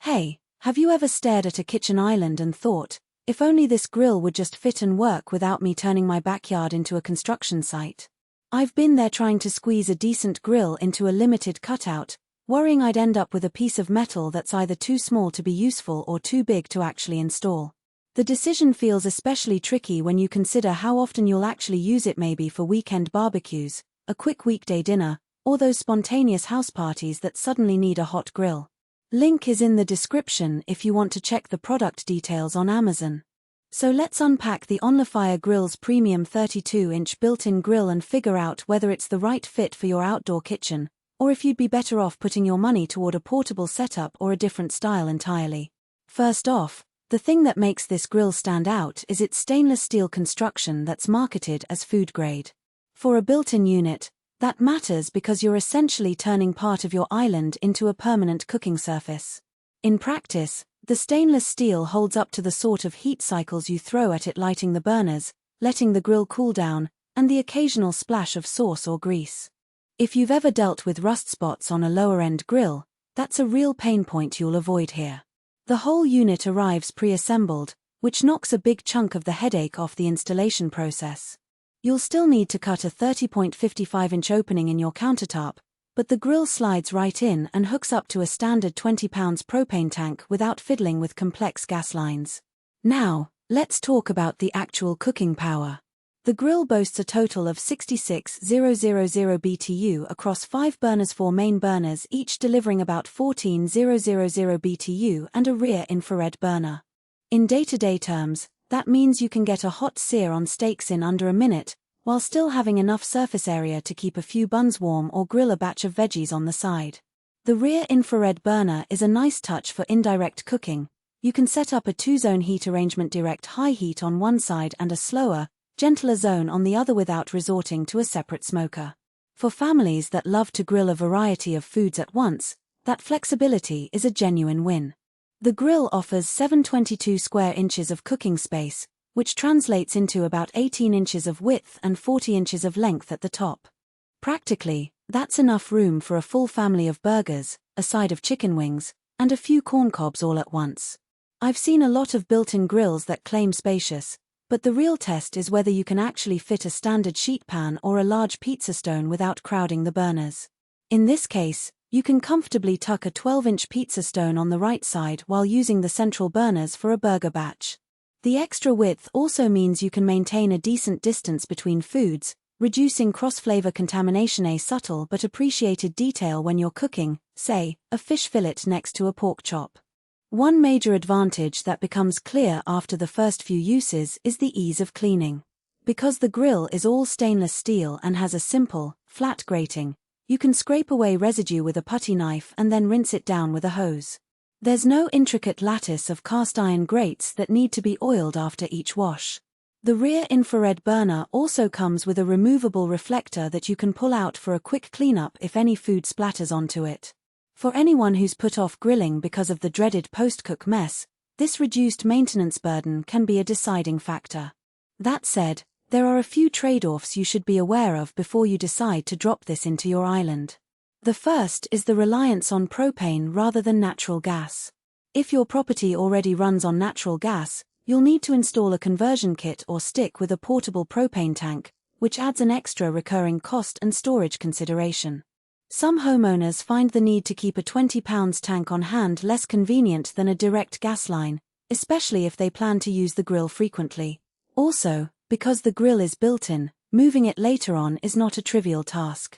Hey, have you ever stared at a kitchen island and thought, if only this grill would just fit and work without me turning my backyard into a construction site? I've been there trying to squeeze a decent grill into a limited cutout, worrying I'd end up with a piece of metal that's either too small to be useful or too big to actually install. The decision feels especially tricky when you consider how often you'll actually use it, maybe for weekend barbecues, a quick weekday dinner, or those spontaneous house parties that suddenly need a hot grill. Link is in the description if you want to check the product details on Amazon. So let's unpack the ONLYFIRE GRILLS Premium 32-inch built-in grill and figure out whether it's the right fit for your outdoor kitchen, or if you'd be better off putting your money toward a portable setup or a different style entirely. First off, the thing that makes this grill stand out is its stainless steel construction that's marketed as food grade. For a built-in unit, that matters because you're essentially turning part of your island into a permanent cooking surface. In practice, the stainless steel holds up to the sort of heat cycles you throw at it, lighting the burners, letting the grill cool down, and the occasional splash of sauce or grease. If you've ever dealt with rust spots on a lower-end grill, that's a real pain point you'll avoid here. The whole unit arrives pre-assembled, which knocks a big chunk of the headache off the installation process. You'll still need to cut a 30.55-inch opening in your countertop, but the grill slides right in and hooks up to a standard 20 pounds propane tank without fiddling with complex gas lines. Now, let's talk about the actual cooking power. The grill boasts a total of 66,000 BTU across 5 burners, 4 main burners, each delivering about 14,000 BTU, and a rear infrared burner. In day-to-day terms, that means you can get a hot sear on steaks in under a minute, while still having enough surface area to keep a few buns warm or grill a batch of veggies on the side. The rear infrared burner is a nice touch for indirect cooking. You can set up a 2-zone heat arrangement, direct high heat on one side and a slower, gentler zone on the other without resorting to a separate smoker. For families that love to grill a variety of foods at once, that flexibility is a genuine win. The grill offers 722 square inches of cooking space, which translates into about 18 inches of width and 40 inches of length at the top. Practically, that's enough room for a full family of burgers, a side of chicken wings, and a few corn cobs all at once. I've seen a lot of built-in grills that claim spacious, but the real test is whether you can actually fit a standard sheet pan or a large pizza stone without crowding the burners. In this case, you can comfortably tuck a 12-inch pizza stone on the right side while using the central burners for a burger batch. The extra width also means you can maintain a decent distance between foods, reducing cross-flavor contamination, a subtle but appreciated detail when you're cooking, say, a fish fillet next to a pork chop. One major advantage that becomes clear after the first few uses is the ease of cleaning. Because the grill is all stainless steel and has a simple, flat grating, you can scrape away residue with a putty knife and then rinse it down with a hose. There's no intricate lattice of cast iron grates that need to be oiled after each wash. The rear infrared burner also comes with a removable reflector that you can pull out for a quick cleanup if any food splatters onto it. For anyone who's put off grilling because of the dreaded post-cook mess, this reduced maintenance burden can be a deciding factor. That said, there are a few trade-offs you should be aware of before you decide to drop this into your island. The first is the reliance on propane rather than natural gas. If your property already runs on natural gas, you'll need to install a conversion kit or stick with a portable propane tank, which adds an extra recurring cost and storage consideration. Some homeowners find the need to keep a 20-pound tank on hand less convenient than a direct gas line, especially if they plan to use the grill frequently. Also, because the grill is built-in, moving it later on is not a trivial task.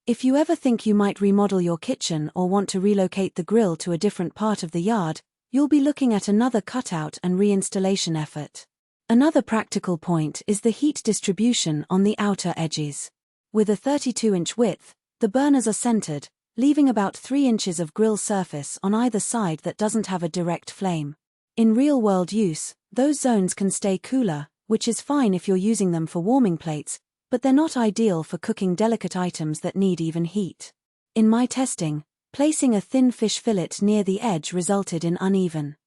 If you ever think you might remodel your kitchen or want to relocate the grill to a different part of the yard, you'll be looking at another cutout and reinstallation effort. Another practical point is the heat distribution on the outer edges. With a 32-inch width, the burners are centered, leaving about 3 inches of grill surface on either side that doesn't have a direct flame. In real-world use, those zones can stay cooler, which is fine if you're using them for warming plates, but they're not ideal for cooking delicate items that need even heat. In my testing, placing a thin fish fillet near the edge resulted in uneven,